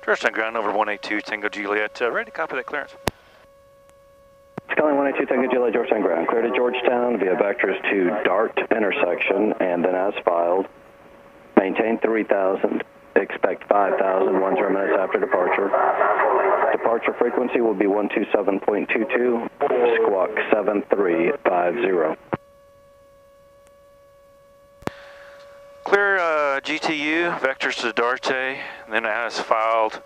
Georgetown ground over 182 Tango Juliet. Ready to copy that clearance. Skyline 182 Tango Juliet, Georgetown ground. Clear to Georgetown via vectors to DART intersection, and then as filed, maintain 3,000. Expect 5,000 10 minutes after departure. Departure frequency will be 127.22, squawk 7350. Clear GTU, vectors to Darte, and then as filed,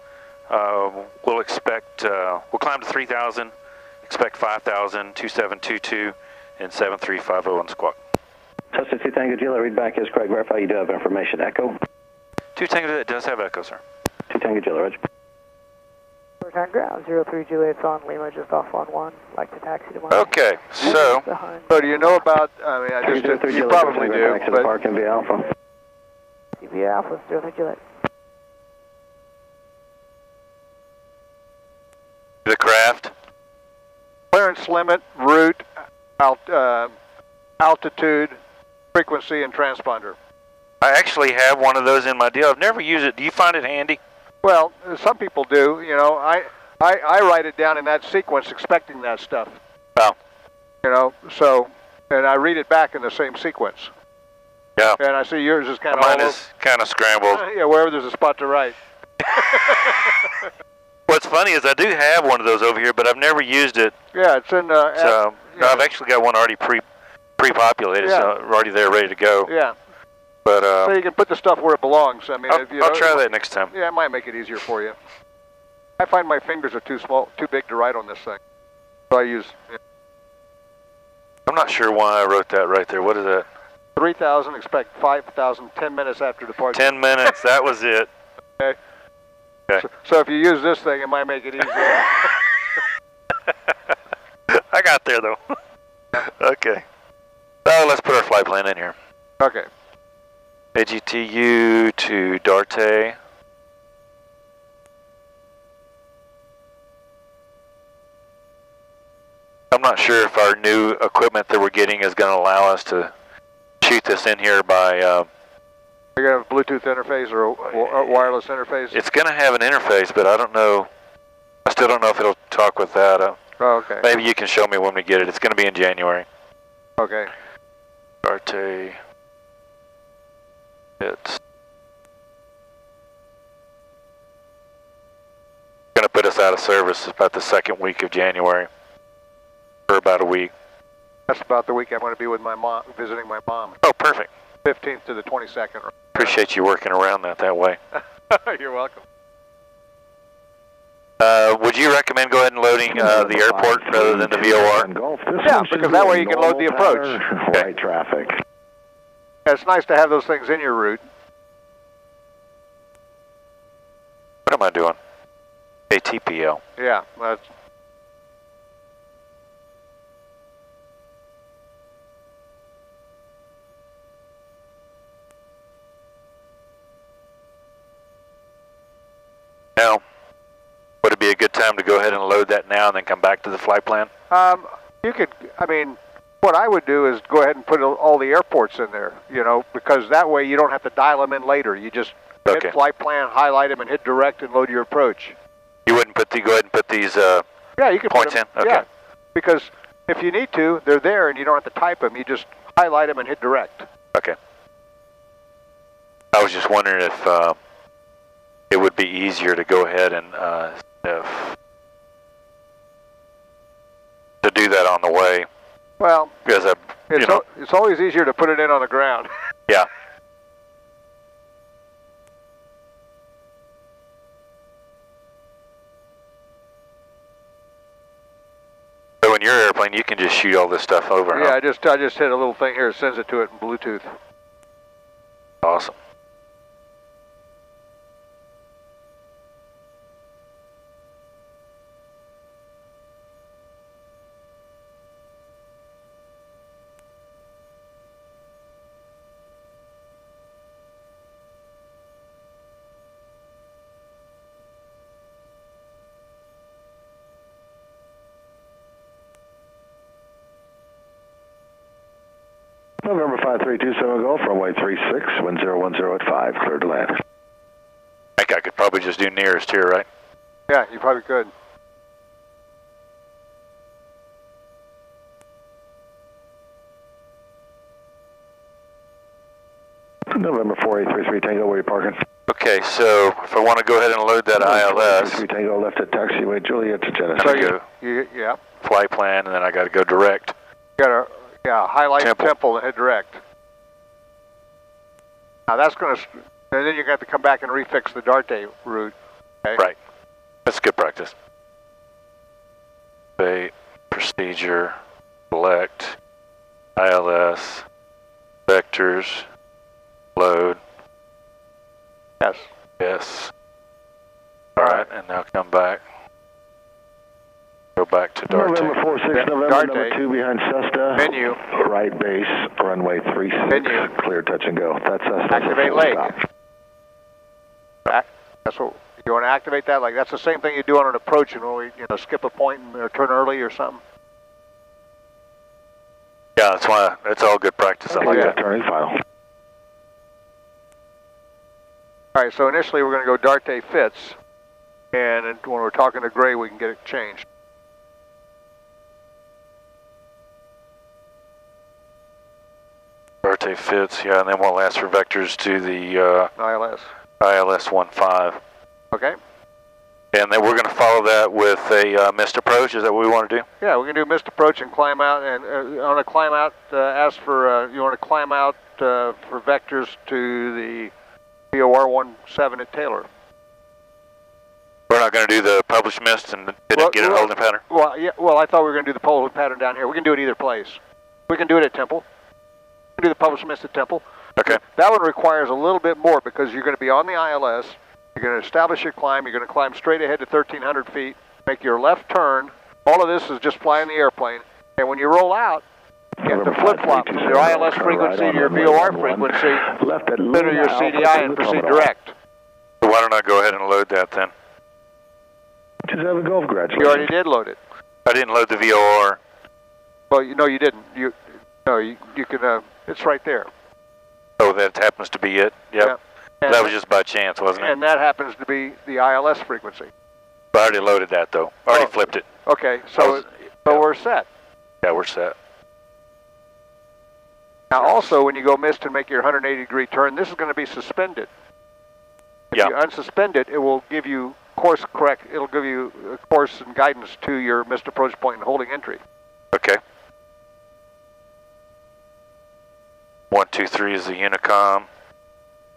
we'll climb to 3,000, expect 5,000, 2722, and 7350 on squawk. Cessna 2 Tango Juliet, read back is correct. Verify you do have information. Echo. 2 Tango Juliet does have echo, sir. 2 Tango Juliet, roger. Georgetown ground, 03 Juliet's on Lima, just off on 1. Like to taxi to 1. Okay, so do you know about, I mean, I just, you probably do, but... Park and via Alpha. via Alpha, 03 Juliet. The craft. Clearance limit, route, altitude, frequency, and transponder. I actually have one of those in my deal. I've never used it. Do you find it handy? Well, some people do. You know, I write it down in that sequence expecting that stuff. Oh. You know, so, and I read it back in the same sequence. Yeah. And I see yours is kind of Mine is kind of scrambled. Yeah, wherever there's a spot to write. What's funny is I do have one of those over here, but I've never used it. Yeah, it's in. So no, I've actually got one already pre-populated, yeah. So already there, ready to go. Yeah. But so you can put the stuff where it belongs. I mean, I'll try that next time. Yeah, it might make it easier for you. I find my fingers are too small, too big to write on this thing. So I use. Yeah. I'm not sure why I wrote that right there. What is that? 3,000. Expect 5,000. 10 minutes after departure. 10 minutes. That was it. Okay. Okay. So if you use this thing, it might make it easier. I got there though. Okay. So let's put our flight plan in here. Okay. AGTU to Darte. I'm not sure if our new equipment that we're getting is going to allow us to shoot this in here by... You're going to have a Bluetooth interface or a wireless interface? It's going to have an interface, but I don't know. I still don't know if it'll talk with that. Oh, okay. Maybe you can show me when we get it. It's going to be in January. Okay. Darte. It's going to put us out of service about the second week of January. For about a week. That's about the week I'm going to be with my mom, visiting my mom. Oh, perfect. 15th to the 22nd. Appreciate you working around that way. You're welcome. Would you recommend go ahead and loading the airport rather than the VOR? Yeah, because that way you can load the approach. Right traffic. It's nice to have those things in your route. What am I doing? ATPL. Yeah, that's... Now, would it be a good time to go ahead and load that now and then come back to the flight plan? You could, I mean, what I would do is go ahead and put all the airports in there, you know, because that way you don't have to dial them in later. You just hit flight plan, highlight them, and hit direct and load your approach. You wouldn't go ahead and put these yeah, you can points put them, in? Okay. Yeah, because if you need to, they're there and you don't have to type them. You just highlight them and hit direct. Okay. I was just wondering if it would be easier to go ahead and to do that on the way. Well, because it's always easier to put it in on the ground. Yeah. So in your airplane, you can just shoot all this stuff over. Yeah, huh? I just hit a little thing here. It sends it to it in Bluetooth. Awesome. November 5327 Golf, runway 36, wind 010 at 5, clear to land. I got could probably just do nearest here, right? Yeah, you probably could. November 4833 Tango, where are you parking? Okay, so if I want to go ahead and load that ILS, 3 Tango, left at taxiway Juliet to Genesis. So go yeah. flight plan, and then I got to go direct. You got to highlight Temple and head direct. Now that's going to, and then you got to come back and refix the Darte route. Okay? Right. That's good practice. Bait, procedure, select, ILS, vectors, load. Yes. Yes. All right, and now come back. Go back to Darte. November 46, November Darte. number 2 behind Cessna. Menu. Right base, runway 36. Menu. Clear touch and go. That's Cessna. Activate leg. Stop. That's what you want to activate that. Like that's the same thing you do on an approach, and when we skip a point and turn early or something. Yeah, that's why. That's all good practice. I like that. Turning final. All right, so initially we're going to go Darte Fitz, and when we're talking to Gray, we can get it changed. Darte Fitz, yeah, and then we'll ask for vectors to the ILS. ILS 15. Okay. And then we're going to follow that with a missed approach. Is that what we want to do? Yeah, we're going to do missed approach and climb out. And on a climb out, ask for, you want to climb out for vectors to the VOR 17 at Taylor. We're not going to do the published mist and get a holding pattern? Well, yeah, well, I thought we were going to do the holding pattern down here. We can do it either place. We can do it at Temple. We can do the published mist at Temple. Okay. That one requires a little bit more because you're going to be on the ILS. You're going to establish your climb. You're going to climb straight ahead to 1,300 feet. Make your left turn. All of this is just flying the airplane. And when you roll out, you have to flip-flop from your ILS frequency to your VOR frequency, center your CDI, and proceed direct. So why don't I go ahead and load that then? Just have a go. Congratulations. You already did load it. I didn't load the VOR. Well, no, you didn't. You can. It's right there. Oh, that happens to be it. Yep. Yeah. That was just by chance, wasn't it? And that happens to be the ILS frequency. I already loaded that though. I already flipped it. Okay, so we're set. Yeah, we're set. Now, also, when you go mist and make your 180-degree turn, this is going to be suspended. If you unsuspend it, it will give you course correct. It'll give you course and guidance to your missed approach point and holding entry. Okay. 123 is the Unicom.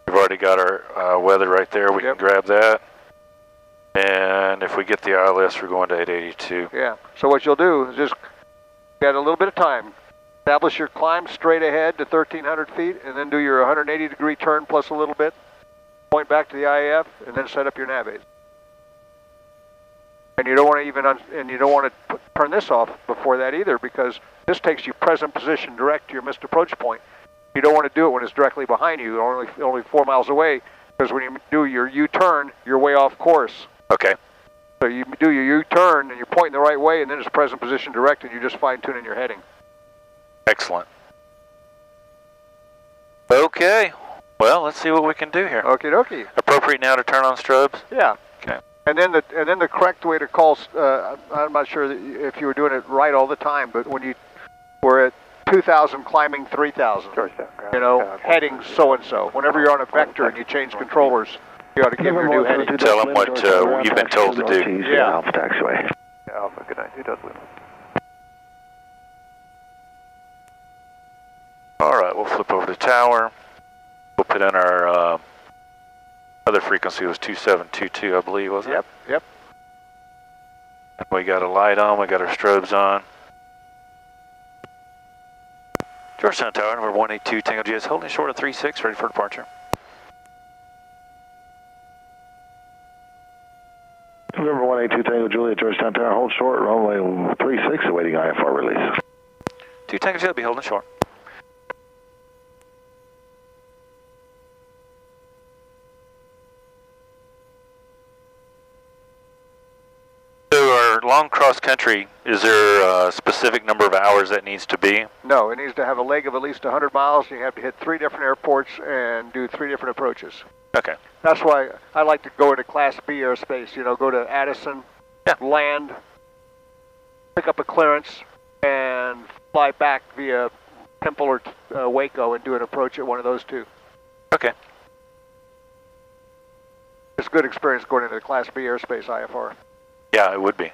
We've already got our weather right there. We can grab that. And if we get the ILS, we're going to 882. Yeah. So what you'll do is just get a little bit of time. Establish your climb straight ahead to 1,300 feet, and then do your 180-degree turn plus a little bit. Point back to the IAF, and then set up your nav aids. And you don't want to turn this off before that either, because this takes you present position direct to your missed approach point. You don't want to do it when it's directly behind you, only 4 miles away, because when you do your U-turn, you're way off course. Okay. So you do your U-turn, and you're pointing the right way, and then it's present position direct, and you're just fine-tuning your heading. Excellent. Okay. Well, let's see what we can do here. Okie dokie. Appropriate now to turn on strobes? Yeah. Okay. And then the correct way to call, I'm not sure if you were doing it right all the time, but when you were at 2,000 climbing 3,000, heading so-and-so. Whenever you're on a vector and you change controllers, you ought to give your new heading. Tell them what you've been told to do. Yeah. Alpha taxiway. Alpha, good night. 2,000. All right, we'll flip over to tower. We'll put in our other frequency. It was 2722, I believe, wasn't it? Yep. And we got a light on. We got our strobes on. Georgetown Tower, number 182, Tango GS, holding short of 36, ready for departure. November 182 Tango Juliet, Georgetown Tower, hold short, runway 36, awaiting IFR release. 2 Tango Juliet, be holding short. Long cross country, is there a specific number of hours that needs to be? No, it needs to have a leg of at least 100 miles. You have to hit 3 different airports and do 3 different approaches. Okay. That's why I like to go into Class B airspace, you know, go to Addison, land, pick up a clearance, and fly back via Temple or Waco and do an approach at one of those two. Okay. It's a good experience going into the Class B airspace IFR. Yeah, it would be.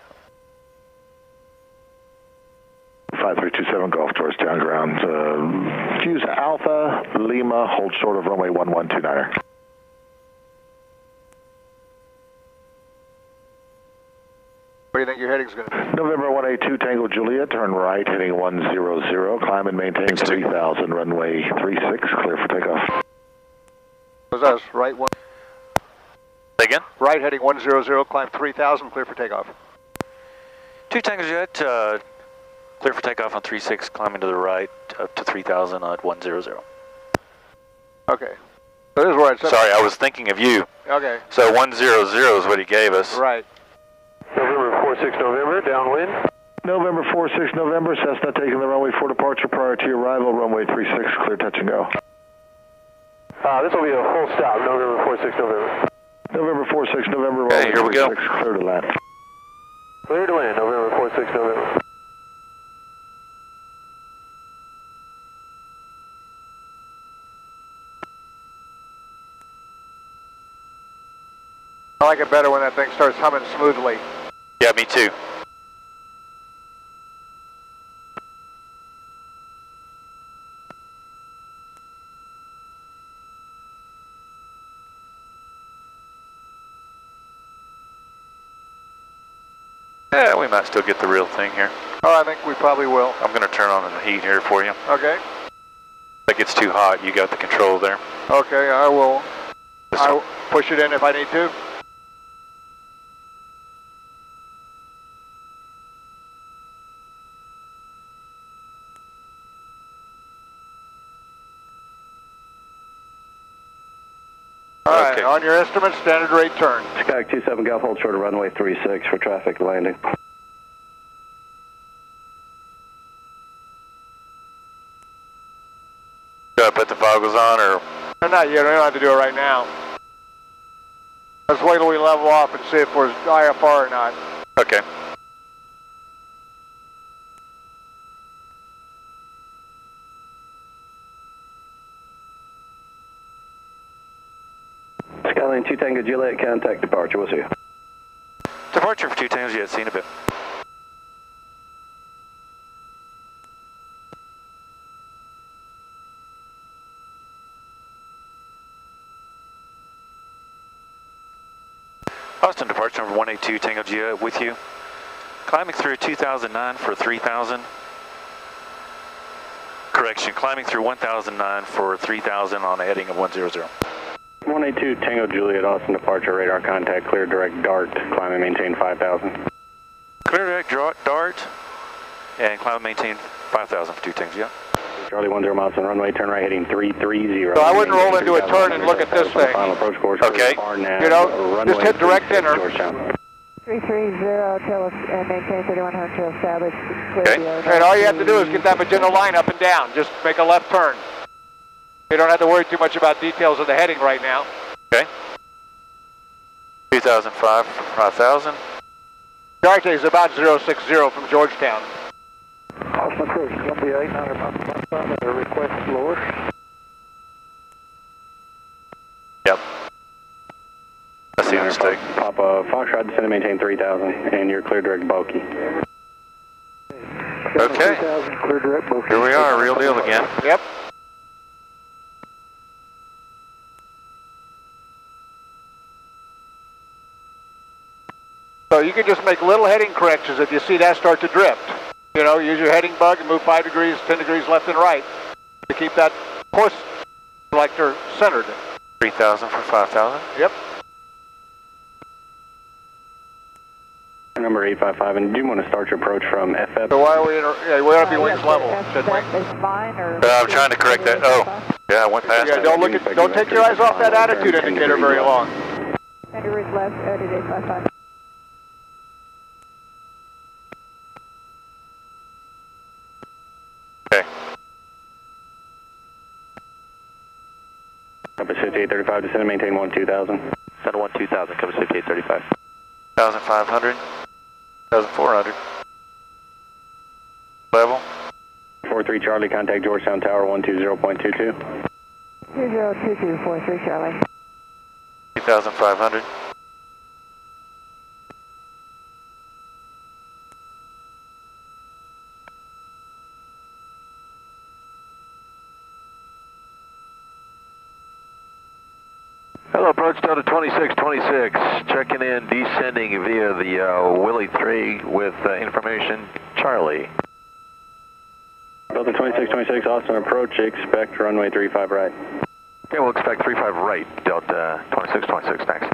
5327 Golf Georgetown ground. Fuse Alpha, Lima, hold short of runway 1129er. What do you think your heading's going to be? November 182 Tango Juliet, turn right, heading 100, climb and maintain 3000, runway 36, clear for takeoff. Was us, right? One. Say again? Right, heading 100, climb 3000, clear for takeoff. 2 Tango Jet, clear for takeoff on 36, climbing to the right, up to 3000 at 100. Okay. So this is where it's... Sorry, I was thinking of you. Okay. So 100 is what he gave us. Right. November 46 November, downwind. November 46 November, Cessna taking the runway for departure prior to your arrival, runway 36, clear touch and go. This will be a full stop, November 46 November. November 46 November, runway Okay, here we go. 36, clear to land. Clear to land, November 46 November. I like it better when that thing starts humming smoothly. Yeah, me too. Yeah, we might still get the real thing here. Oh, I think we probably will. I'm going to turn on the heat here for you. Okay. If it gets too hot, you got the control there. Okay, I will. I'll push it in if I need to. All right, Okay. on your instruments, standard rate turn. Skyhawk 27 Golf, hold short of runway 36 for traffic landing. Do I put the goggles on or? No, not yet. We don't have to do it right now. Let's wait till we level off and see if we're IFR or not. Okay. Skyline 2 Tango Juliet, contact departure, we'll see you. Departure for 2 Tangos yet, seen a bit. Austin departure number 182 Tango Juliet with you. Climbing through 2009 for 3000. Correction, climbing through 1009 for 3000 on a heading of 100. 182 Tango Juliet, Austin departure, radar contact, clear direct dart, climb and maintain 5000. Clear direct dart and climb and maintain 5000 for 2 Tango Juliet. Charlie 10 miles on runway, turn right heading 330. So I wouldn't roll into a turn and look at this thing. Final approach course. Okay. You know, just hit direct enter. 330, tell us, and maintain 3100 to establish. Okay. And all you have to do is get that Magenta line up and down. Just make a left turn. You don't have to worry too much about details of the heading right now. Okay. 2005 for 5000. Darte is about 060 from Georgetown. Austin Cruz, Columbia 800 miles outside, request lower. Yep. That's the mistake. Papa Foxtrot, descend and maintain 3000, and you're clear direct bulky. Okay. 3000, clear direct bulky. Here we are, real deal again. Yep. So you can just make little heading corrections if you see that start to drift. You know, use your heading bug and move 5 degrees, 10 degrees left and right to keep that course selector centered. 3000 for 5000. Yep. Number 855, and do you want to start your approach from FF? So why are we in? Yeah, we ought to be wings level, shouldn't we? Is fine, or? I'm trying to correct that. Oh, yeah, I went past Yeah, it. don't take your eyes off that attitude indicator very long. 10 degrees left, at 855. Okay. Compass 5835, descend and maintain 12000. Center 12000, Compass 5835. 1,500, 1,400. Level. 43 Charlie, contact Georgetown Tower 120.22. 2022.3 Charlie. 2,500. Hello, approach Delta 2626, checking in, descending via the Willie 3 with information, Charlie. Delta 2626, Austin approach, expect runway 35 right. Okay, we'll expect 35 right, Delta 2626 next.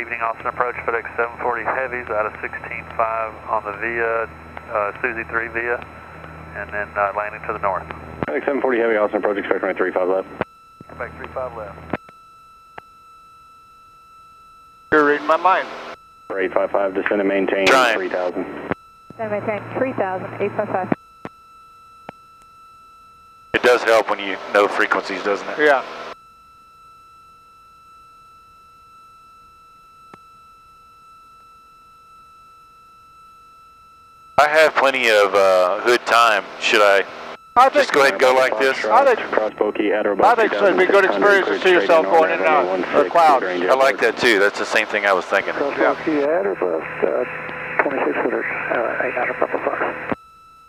Evening, Austin approach, FedEx 740 Heavies out of 16.5 on the via, Susie 3 via, and then landing to the north. FedEx 740 Heavy, Austin approach, expect runway 35 left. Expect 35 left. You're reading my mind. 855, descend and maintain Trying. 3000. Then maintain 3000, 855. It does help when you know frequencies, doesn't it? Yeah. I have plenty of hood time. Should I just go ahead and go like this? I think it'd be a good experience to see yourself going in and out of the clouds. I like that too. That's the same thing I was thinking. Yeah. Airbus 2600, 800 Papa Fox.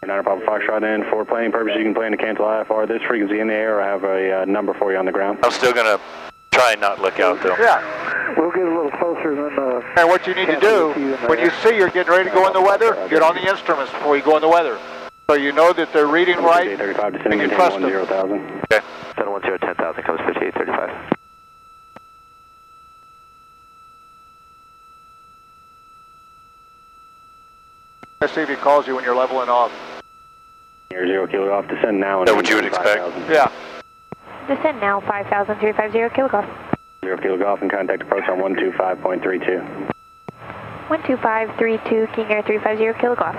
9 Papa Foxtrot in. For planning purposes, you can plan to cancel IFR this frequency in the air. I have a number for you on the ground. I'm still going to try and not look out though. Yeah. We'll get a little closer than And what you need to do, when you see you're getting ready to go in the weather, get on the instruments before you go in the weather. So you know that they're reading right, and you trust them. Okay. 710, 10,000, Compass 5835. Let's see if he calls you when you're leveling off. Air 0 kilo off, descend now. Is that what you would expect? Yeah. Descend now, 5,350 kilo golf. 0 kilo golf and contact approach on 125.32. 12532, King Air 350 kilo golf.